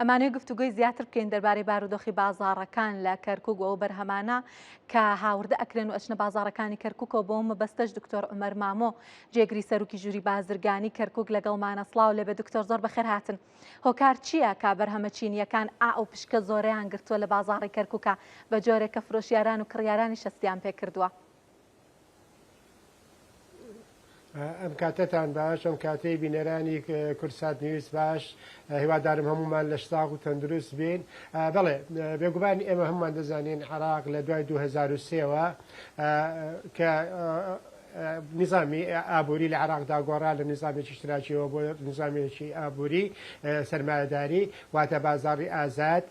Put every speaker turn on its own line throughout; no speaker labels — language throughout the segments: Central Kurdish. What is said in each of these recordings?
ئەمانەوەی گفتوگوی زیاتر بکەین دەربارەی بارودۆخی بازاڕەکان لە کەرکووک و بەرهەمانە کە هاوردە ئەکرێن و ئەچنە بازاڕەکانی کەرکووکەوە بۆ مەبەستەش دکتۆر عومەر مامۆ جێگری سەرروکی ژووری بازرگانی کەرکووک لەگەڵمانە. سڵاو لێبێ دکتۆر، زۆر بەخێر هاتن. هۆکار چییە کا بەرهەمە چینیەکان ئا و پشکە زۆرەیان گرتووە لە بازاڕی کەرکووکە بە جۆرێکە فرۆشیاران و کڕیارانی شەستیان پێ کردووە؟
ئەم کاتتان باش، ئەم کاتەی بینەرانی کورسات نیوز باش، هیوادارم هەمومان لە شتاق و تەندروست بین. بەڵێ بێگوبانی ئێمە هەمومان دەزانین عێراق لە دوای 2023ەوە کە نظامی ئابووری لە عێراقدا گۆڕا لە نظامێکی اشتراکیەوە بۆ نظامێکی ئابووری سەرمایەداری، واتە بازاڕی ئازاد.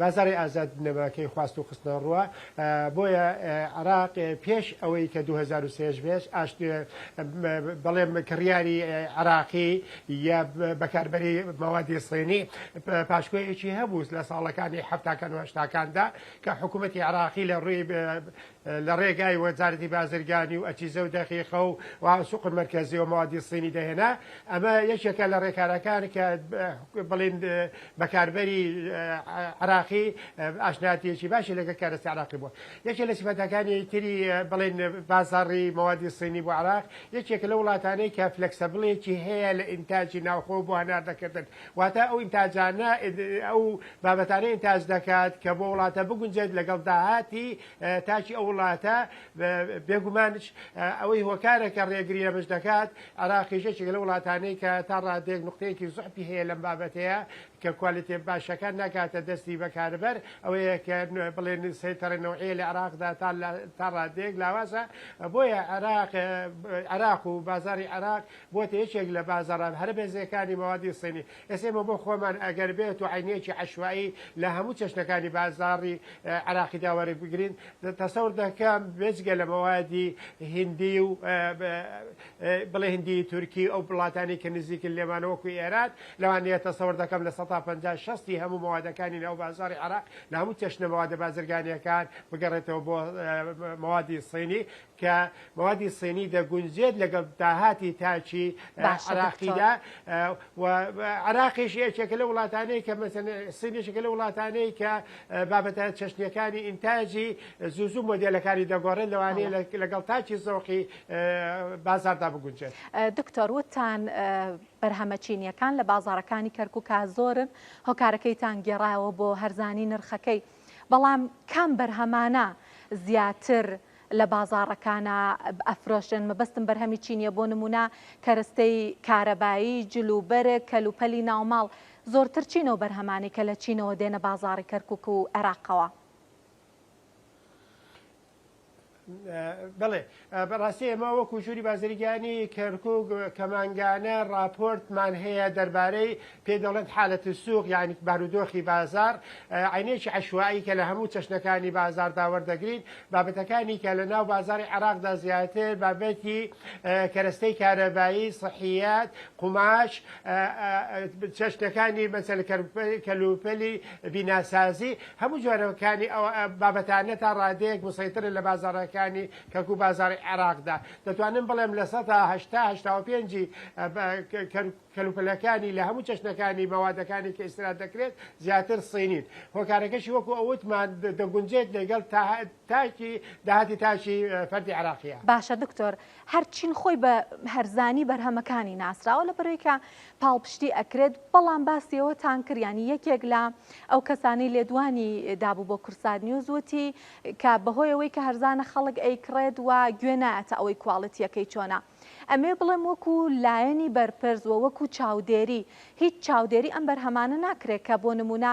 بازاڕی ئازاد بنەماکەی خواست و خستنە ڕووە، بۆیە عێراق پێش ئەوەی کە 2023 بێش بەڵێم کڕیاری عێراقی یا بەکاربەری مەوادی سڵێنی پاشکۆیەکی هەبوو لە ساڵەکانی هەفتاکان و هەشتاکاندا کە حکوومەتی عێراقی لە ڕێگای وەزارەتی بازرگانی و ئەچیزە و دەقیقە و سوق مرکزی و مەوادی سڵێنی دەهێنا. ئەمە یەکێکە لە ڕێکارەکان کە بڵێن بەکاربەری عێراقی ئاشنایەتێکی باشی لەگەڵ کارەستی عێراقی بووە. یەکێک لە سیفەتەکانی تری بڵێن بازاڕی مەوادی سڵێنی بۆ عێراق یەکێک لە وڵاتانەی کە فلەکسەبڵێکی هەیە لە ئینتاجی ناوخۆ بۆ هەناردەکردن، واتە ئەو ئینتاجانە ئەو بابەتانە ئینتاج دەکات کە بۆ وڵاتە بگونجێت لەگەڵ داهاتی تاکی ئەو وڵاتە. بێگومانش ئەوەی هۆکارێکە ڕێگری لەبش دەکات. عێراقیش یەکێک لە وڵاتانەی کە تا ڕادێک نقطەیەکی زوحفی هەیە لەم بابەتەیە کە کوالیتێ باشەکان ناکاتە دەستی بەکاربەر، ئەوەیە کە بڵێن سەیتەڕی نەوعیە لە عێراقدا تا ڕادێک لاوازە. بۆیە عێراق و بازاری عێراق بۆتە یەکێک لە بازاڕە هەرە بێزەکانی مەوادی سڵێنی. ئێسێمە بۆ خۆمان ئەگەر بێت و عینێکی عەشوایی لە هەموو چەشنەکانی بازاڕی عێراقی داوەڕێ بگرین، تەسەور دەکەم بێجگە لە مەوادی هندی و بڵێ هندی تورکی ئەو وڵاتانی کە نزیکن لێمانە وەکو ئێران، لەوانەیە تەسەور دەکەم لە 150-60 هەموو مەوادەکانی ناو بازاری عێراق لە هەموو چەشنە مەوادە بازرگانیەکان بگەڕێتەوە بۆ مەوادی سڵێنی کە مەوادی سڵێنی دەگونجێت لەگەڵ داهاتی تاچی عێراقیدا. و عێراقیش یەکێکە لە وڵاتانەی کە سینێکێکە لە وڵاتانەی کە بابەتە چەشنیەکانی ئینتاجی زوو مۆدێلەکانی دەگۆڕێن، لەوانەیە لەگەڵ تاکی زەوقی بازاردا بگونجێت.
دکتۆر، وتان بەرهەمە چینیەکان لە بازاڕەکانی کەرکووکە زۆرن، هۆکارەکەیتان گێڕایەوە بۆ هەرزانی نرخەکەی، بەڵام کام بەرهەمانە زیاتر لە بازاڕەکانە ئەفرۆشن؟ مەبەستم بەرهەمی چینیە، بۆ نمونە کەرەستەی کارەبایی، جلوبەرێک، کەلوپەلی ناوماڵ، زۆرتر چینەوە بەرهەمانی کە لە چینەوە دێنە بازاڕی کەرکووک و عێراقەوە.
بڵێ بەڕاستی ئێمە وەکو ژووری بازرگانی کەرکووک کەمانگانە راپۆرتمان هەیە دەربارەی پێدەڵێت حالەت سووق، یعنی بارودۆخی بازار، عینێکی عەشوایی کە لە هەموو چەشنەکانی بازاردا وەردەگرین. بابەتەکانی کە لە ناو بازاری عێراقدا زیاتر بابەتی کەرەستەی کارەبایی، سەحیات، قوماش، چەشنەکانی مەسەل کەلوپەلی بیناسازی، هەموو جۆرەکانی ئەو بابەتانە تا ڕادەیەک مسەیترن لە بازارەکانی کەرکووک بازاری عێراقدا. دەتوانم بڵێم لە 185 کەلوپەلەکانی لە هەموو چەشنەکانی مەوادەکانی کە ئیسرات دەکرێت زیاتر سڵێنین. هۆکارەکەشی وەکو ئەوتمان دەگونجێت لەگەڵ تاکی داهاتی تاکی فەردی عێراقیە.
باشە دکتۆر، هەرچین خۆی بە هەرزانی بەرهەمەکانی ناسراوە لە بەرەوەی پاڵپشتی ئەکرێت، بەڵام باسیەوەتان کردیانی یەکێک لە ئەو کەسانی لێدوانی دابوو بۆ کورسات نیوز وتی کە بەهۆیەوەی کە هەرزانە خەڵک ئەیکڕێت و گوێ نایەتە ئەوەی کواڵیتیەکەی چۆنە. ئەمێ بڵێم وەکو لایەنی بەرپرزوە، وەکو چاودێری، هیچ چاودێری ئەم بەرهەمانە ناکرێت کە بۆ نمونە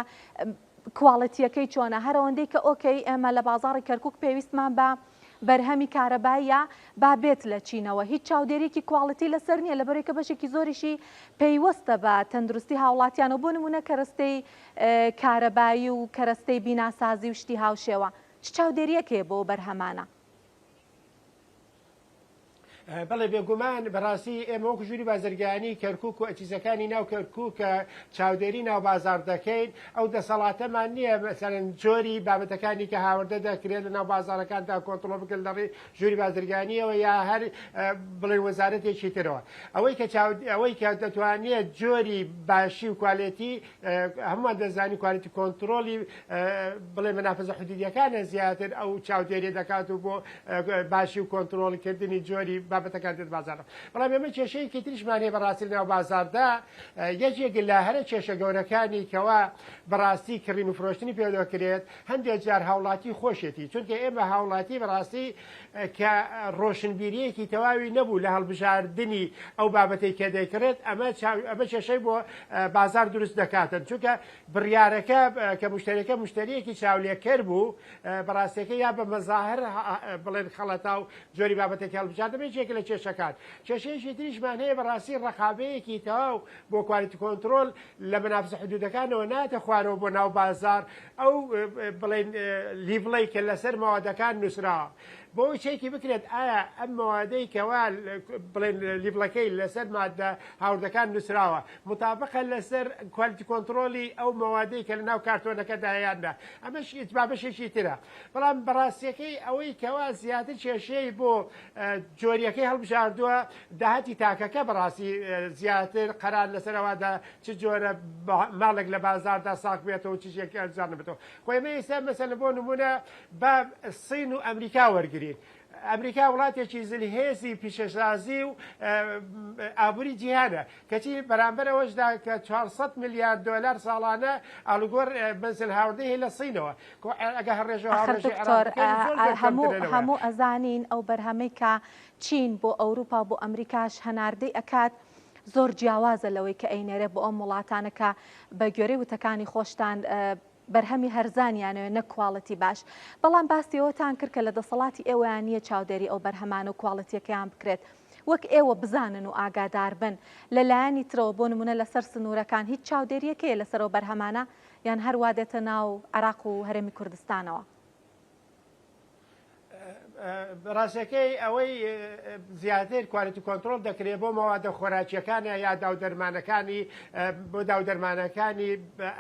کواڵیتیەکەی چۆنە، هەرەوەندەی کە ئۆکەی ئێمە لە بازاڕی کەرکووک پێویستمان بە بەرهەمی کارەبایە با بێت لە چینەوە، هیچ چاودێریکی کواڵیتی لەسەر نییە، لەبەرەوەی کە بەشێکی زۆریشی پەیوەستە بە تەندروستی هاوڵاتیانە، بۆ نمونە کەرەستەی کارەبایی و کەرەستەی بیناسازی و شتی هاوشێوە. چ چاودێریەکێ بۆ بەرهەمانە؟
بەڵێ بێگومان بەڕاستی ئێمە وەکو ژووری بازرگانی کەرکووک و ئەچیزەکانی ناو کەرکووک کە چاودێری ناو بازار دەکەین ئەو دەسەڵاتەمان نییە مەسەرەن جۆری بابەتەکانی کە هاوردە دەکرێت لە ناو بازارەکاندا کۆنتڕۆڵ بکرد لەڕێی ژووری بازرگانیەوە یا هەر بڵێ وەزارەتێکی ترەوە ئەوەی کە دەتوانێت جۆری باشی و کوالێتی هەمووان دەزانی کوالێتی کۆنتڕۆلی بڵێ منافەزە حدودیەکانە زیاتر ئەو چاودێری دەکات و بۆ باشی و کۆنتڕۆڵکردنی جۆری بابەتەکان دێت بازارە. بەڵام ئێمە کێشەیەکی تریشمان هەیە بەڕاستی لەناو بازاردا یەکێک لە هەرە کێشە گەورەکانی کەوا بەڕاستی کڕین و فرۆشتنی پێدەکرێت هەندێک جار هاوڵاتی خۆشێتی چونکە ئێمە هاوڵاتی بەڕاستی کە ڕۆشنبیریەکی تەواوی نەبوو لە هەڵبژاردننی ئەو بابەتەی کە دەیکرێت ئەمە کێشەی بۆ بازار دروست دەکاتن چونکە بڕیارەکە کە مشتریەکە مشتریەکی چاولێکەر بوو بەڕاستیەکە یا بە مەزاهر بڵێن خەڵەتا و جۆری بابەتێکی هەڵبژاردن یەکێک لە کێشەکان. کێشەیەکی تریشمان هەیە بەڕاستی ڕقابەیەکی تەواو بۆ کوالیتی کۆنتڕۆل لە منافسە حدودەکانەوە ناتە خوارەوە بۆ ناو بازار ئەو بڵێن لیڤڵی کە لەسەر ماوەدەکان نووسراوە. بۆ چێکی بکرێت ئایا ئەم ماوادەی کەوا بڵێن لیڤڵەکەی لەسەر مادە هاوردەکان نووسراوە مطابقە لەسەر کوالیتی کۆنتڕۆلی ئەو ماوادەی کە لە ناو کارتۆنەکەدایاندا ئەمەش بابەشێکی ترە. بەڵام بەڕاستیەکەی ئەوەی کەوا زیاتر کێشەی بۆ جۆریەکەی هەڵبژاردووە داهاتی تاکەکە بەڕاستی زیاتر قەرار لەسەرەوەدا چ جۆرە ماڵێک لە بازاردا ساق بێتەوە چیزێکی ئەرزان بێتەوە. خۆ ئێمە ئێستا مەسەلەن بۆ نمونە بە سین و ئەمریکا وەرگرین. ئەمریکا وڵاتێکی زلهێزی پیشەسازی و ئابووری جیهانە کەچی بەرامبەر ئەوەشدا کە 400 میلیارد دلار ساڵانە ئاڵوگۆڕ بەنزل هاوردەی هەیە لە سینەوە ئەگە
هەموو ئەزانین ئەو بەرهەمەی کە چین بۆ ئەوروپا بۆ ئەمریکاش هەناردەی ئەکات زۆر جیاوازە لەوەی کە ئەینێرە بۆ ئەم وڵاتانەکە بە گوێرەی وتەکانی خۆشتان بەرهەمی هەرزانیانەوە نە کواڵەتی باش. بەڵام باستیەوەتان کرد کە لە دەسەڵاتی ئێوەیان نییە چاودێری ئەو بەرهەمانە و کواڵەتیەکەیان بکرێت. وەک ئێوە بزانن و ئاگادار بن لەلایەنی ترەوە بۆ نمونە لەسەر سنوورەکان هیچ چاودێریەکەیە لەسەرەوە بەرهەمانە یان هەروە دێتە ناو عێراق و هەرێمی کوردستانەوە.
ڕاستەکەی ئەوەی زیاتر کوالیتی کۆنتڕۆل دەکرێت بۆ مەوادە خۆراکیەکانە یا داودەرمانەکانی بۆ داودەرمانەکانی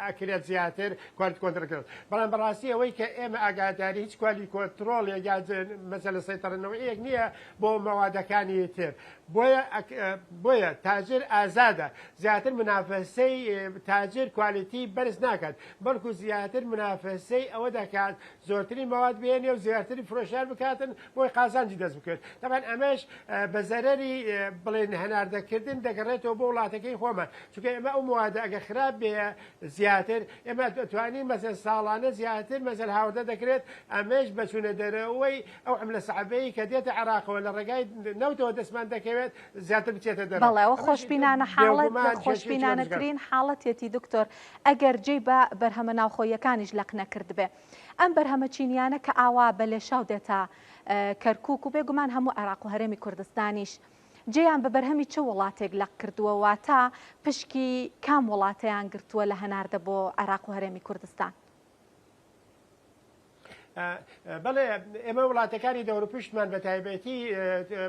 ئەکرێت زیاتر کوالیتی کۆنتڕۆل. بەڵام بەڕاستی ئەوەی کە ئێمە ئاگاداری هیچ کوالیتی کۆنتڕۆل یا مەسەلە سەیطرەنەوەیەک نییە بۆ مەوادەکانی تر. بۆیە تاجر ئازادە زیاتر منافەسەی تاجر کوالیتی بەرز ناکات بەڵکو زیاتر منافەسەی ئەوە دەکات زۆرترین مەواد بێنێ و زیاتری فرۆشیار بکاتن بۆی قازانجی دەست بکرد. طبعا ئەمەش بە زەرەری بڵێن هەناردەکردن دەگەڕێتەوە بۆ وڵاتەکەی خۆمان چونکە ئێمە ئەو موادە ئەگە خراپ بێ زیاتر ئێمە دەتوانین مەسەل ساڵانە زیاتر مەسەل هاوردە دەکرێت ئەمەش بەچوونە دەرەوەی ئەو حملە سەعبەیە کە دێتە عێراقەوە لە ڕێگای نەوتەوە دەستمان دەکەوێت زیاتر بچێتە دەرەوە.
بەڵێەوە خۆشببینانە حاڵەت خۆشببینانەترین حاڵەتێتی دکتۆر ئەگەر جێی بە بەرهەمە ناوخۆیەکانیش لەق نەکرد بێ ئەم بەرهەمە چینیانە کە ئاوا بە لێشاو دێتە کەرکووک و بێگومان هەموو عێراق و هەرێمی کوردستانیش جێیان بە بەرهەمی چه وڵاتێک لەق کردووە واتە پشکی کام وڵاتەیان گرتووە لە هەناردە بۆ عێراق و هەرێمی کوردستان؟
بەڵێ ئێمە وڵاتەکانی دەوروپشتمان بە تایبەتی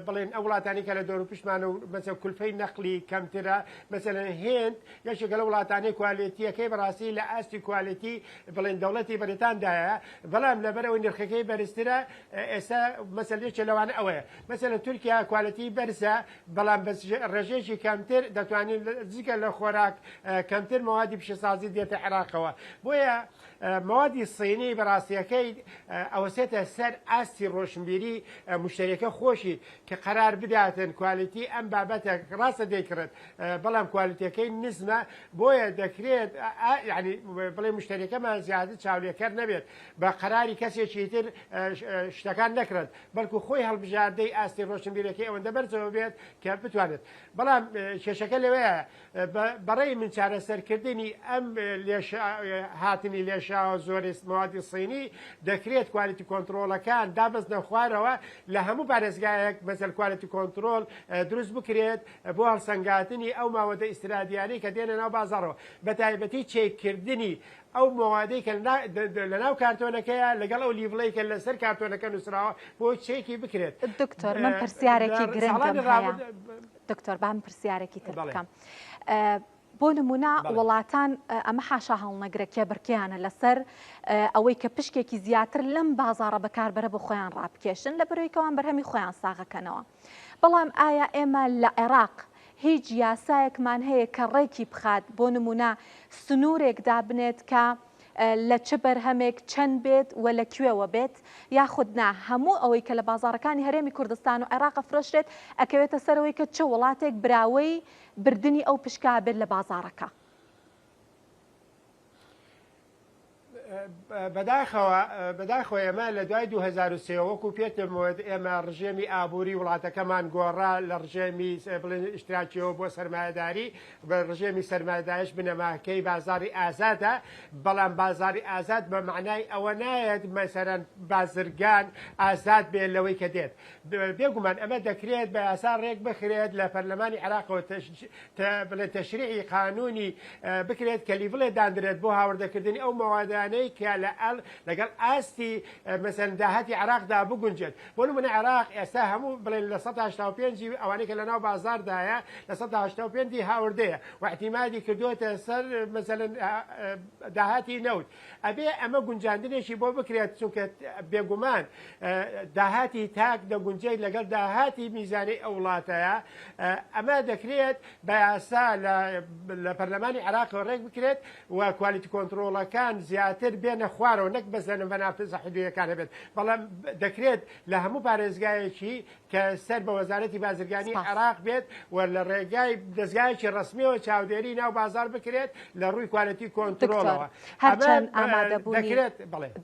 بڵێن ئەو وڵاتانی کە لە دەوروپشتمان و مەسەل کولفەی نەقلی کەمترە مەسەلەن هێند یەکێکە لە وڵاتانی کوالیتیەکەی بەڕاستی لە ئاستی کوالیتی بڵێن دەوڵەتی بەریتاندایە بەڵام لەبەرەوەی نرخەکەی بەرزترە ئێستا مەسەلێکی لەوانە ئەوەیە مەسەلەن تورکیا کوالیتی بەرزە بەڵام ڕێژێکی کەمتر دەتوانین جگە لە خۆراک کەمتر مەوادی پیشەسازی دێتە عێراقەوە بۆیە مەوادی سینی بەڕاستیەکەی ئەوەسێتە سەر ئاستی ڕۆشنبیری مشتریەکە خۆشی کە قەرار بداتن کوالیتی ئەم بابەتە ڕاستە دەیکرێت بەڵام کوالیتیەکەی نزمە بۆیە دەکرێت یعنی بڵێ مشتریەکەمان زیاتر چاولێکەر نەبێت بە قەراری کەسێکی تر شتەکان نەکرێت بەڵکو خۆی هەڵبژاردەی ئاستی ڕۆشنبیرەکەی ئەوەندە بەرزەوە بێت کە بتوانێت بەڵام کێشەکە لەوەیە بەڕێی من چارەسەرکردنی ئەم هاتنی لێشاوە زۆری موادی سینی دەکرێت کوالیتی کۆنتترۆلەکان دابستنە خوارەوە لە هەموو پارێزگایەک مەسەر کوالیتی کۆنتترۆل دروست بکرێت بۆ هەڵسەنگاتنی ئەو ماوەدە ئیسرادیانی کە دێنە ناو بازارەوە بە تایبەتی چێککردنی ئەو مۆوادەی کە لە ناو کارتۆنەکەیە لەگەڵ ئەو لیڤڵەی کە لەسەر کارتۆنەکە نووسراوە بۆ چێکی بکرێت.
دکتۆر من پرسیارێکی گرنگم هەیە دکتۆر بام پرسیارێکی تر بکەم. بۆ نمونە وڵاتان ئەمە حاشا هەڵنەگرە کێبڕکیانە لەسەر ئەوەی کە پشکێکی زیاتر لەم بازارە بەکاربەرە بۆ خۆیان ڕابکێشن لە بەرەوەیکەوان بەرهەمی خۆیان ساغەکەنەوە. بەڵام ئایا ئێمە لە عێراق هیچ یاسایەکمان هەیە کە ڕێکی بخات بۆ نمونە سنوورێک دابنێت کە لە چه بەرهەمێک چەند بێت و لەکوێوە بێت یاخود نا هەموو ئەوەی کە لە بازارەکانی هەرێمی کوردستان و عێراق فرۆشرێت ئەکەوێتە سەرەوەی کە چه وڵاتێک براوەی بردننی ئەو پشکا بێت لە بازارەکە.
بەداخەوە ئێمە لە دوای 2023 وەکو پێتمەوە ئێمە ڕژێمی ئابووری وڵاتەکەمان گۆڕا لە ڕژێمی ئشتراکیەوە بۆ سەرمایهداری بە ڕژێمی سەرمایهداریش بنەماکەی بازاری ئازادە بەڵام بازاری ئازاد بە معنای ئەوە نایەت مەسەرەن بازرگان ئازاد بێت لەوەی کە دێت بێگومان ئەمە دەکرێت بە یاسا ڕێک بخرێت لە پەرلەمانی عێراقەوە بڵێ تەشریعی قانونی بکرێت کە لیڤڵێ دانرێت بۆ هاوردەکردنی ئەو مەوادانەی کە لەگەڵ ئاستی مەسەن داهاتی عێراقدا بگونجێت بۆ نمونە عێراق ئێستا هەموو بڵێن لە 185 ئەوانەی کە لە ناو بازاردایە لە 185 هاوردەیە و احتیمالی کردوتە سەر مەسەلەن داهاتی نەوت ئەبێ ئەمە گونجاندنێکی بۆ بکرێت چونکە بێگومان داهاتی تاک دەگونجێت لەگەڵ داهاتی میزانی ئەو وڵاتەیە ئەمە دەکرێت بە یاسا لە پەرلەمانی عێراق ڕێک بکرێت و کوالیتی کۆنتترۆلەکان زیاتر بێنە خوارەوە نەک بەزەنە بەنافز حدویەکانە بێت بەڵام دەکرێت لە هەموو پارێزگایەکی کە سەر بە وەزارەتی بازرگانی عێراق بێت و لە ڕێگای دەستگایەکی ڕسمیەوە چاودێری ناو بازار بکرێت لە ڕووی کوالیتی کۆنتترۆلەوە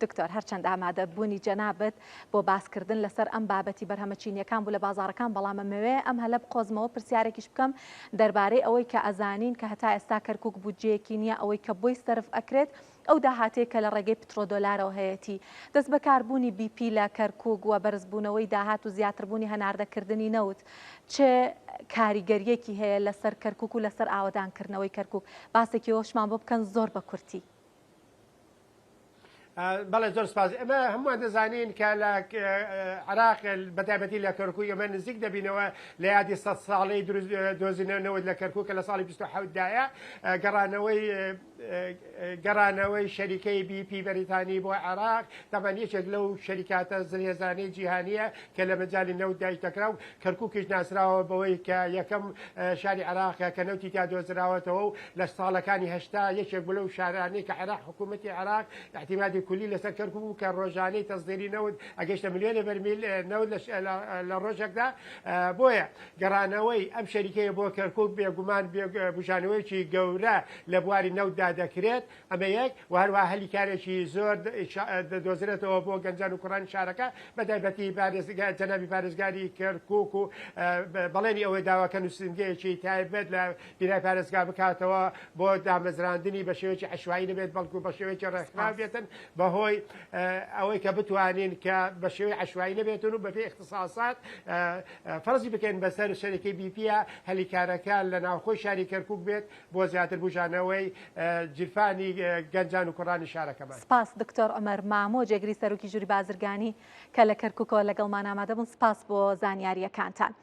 دکتۆر هەرچەند ئامادەبوونی جەنابەت بۆ باسکردن لەسەر ئەم بابەتی بەرهەمەچینیەکان بوو لە بازارەکان بەڵامە مەوێ ئەم هەلە بقۆزمەوە پرسیارێکیش بکەم دەربارەی ئەوەی کە ئەزانین کە هەتا ئێستا کەرکووک بودجەیەکی نییە ئەوەی کە بۆی سەرف ئەکرێت ئەو داهاتەیە کە لە ڕێگەی پترۆدۆلارەوە هەیەی دەست بەکاربوونی BP لە کەرکووک و بەرزبوونەوەی داهات و زیاتربوونی هەناردەکردنی نەوت چه کاریگەریەکی هەیە لەسەر کەرکووک و لەسەر ئاوەدانکردنەوەی کەرکووک باسێکی ئەوشمان بۆ بکەن زۆر بە کورتی.
بەڵێ زۆر سپاس ئەمە هەمووان دەزانین کە لە عێراق بەتایبەتی لە کەرکووک ئەمە نزیک دەبینەوە لە یادی 100 ساڵەی دۆزینەوەی لە کەرکووک کە لە ساڵی 27دایە گەڕانەوەی شەریکەی BP بەریتانی بۆ عێراق تەمان یەکێک لەو شەریکاتە زلێزانەی جیهانیە کە لە مەجای نەوت دایک دەکرا و کەرکووکیش ناسراوە بەوەی کە یەکەم شاری عێراقە کە نەوتی تا دۆزراوەتەوە و لە ساڵەکانی هەشتا یەکێک بۆ لەو شارانەی کە عێراق حکوومەتی عێراق احتیمادی کولی لەسەر کەرکووک کە ڕۆژانەی تەزدێری نەوت ئەگەشتە ملیۆنە بەرمیل نەوت لە ڕۆژێکدا بۆیە گەڕانەوەی ئەم شەریکەیە بۆ کەرکووک بێگومان بژانەوەیکی گەورە لە بواری نەوتدا دەکرێت ئەمە یەک و هەروە هەلی کارێکی زۆر دۆزرێتەوە بۆ گەنجان و کوڕانی شارەکە بەتایبەتی جەنابی پارێزگاری کەرکووک و بەڵێنی ئەوەی داواکەن و سنگەیەکی تایبەت لە بینای پارێزگا بکاتەوە بۆ دامەزراندنی بە شێوەیەکی عەشوایی نەبێت بەڵکو بە شێوەیەکی ڕێکخراو بێتن بەهۆی ئەوەی کە بتوانین کە بە شێوەی عەشوایی نەبێتن و بەپێی اختصاسات فەرزی بکەین بەسەر شەریکەی بیپیە هەلیکارەکان لە ناوخۆی شاری کەرکووک بێت بۆ زیاتر بژانەوەی جیرفانی گەنجان و کوڕانی شارەکەمان.
سپاس دکتۆر عومەر مامۆ جێگری سەرۆکی ژووری بازرگانی کە لە کەرکووکەوە لەگەڵمان ئامادە بوون. سپاس بۆ زانیاریەکانتان.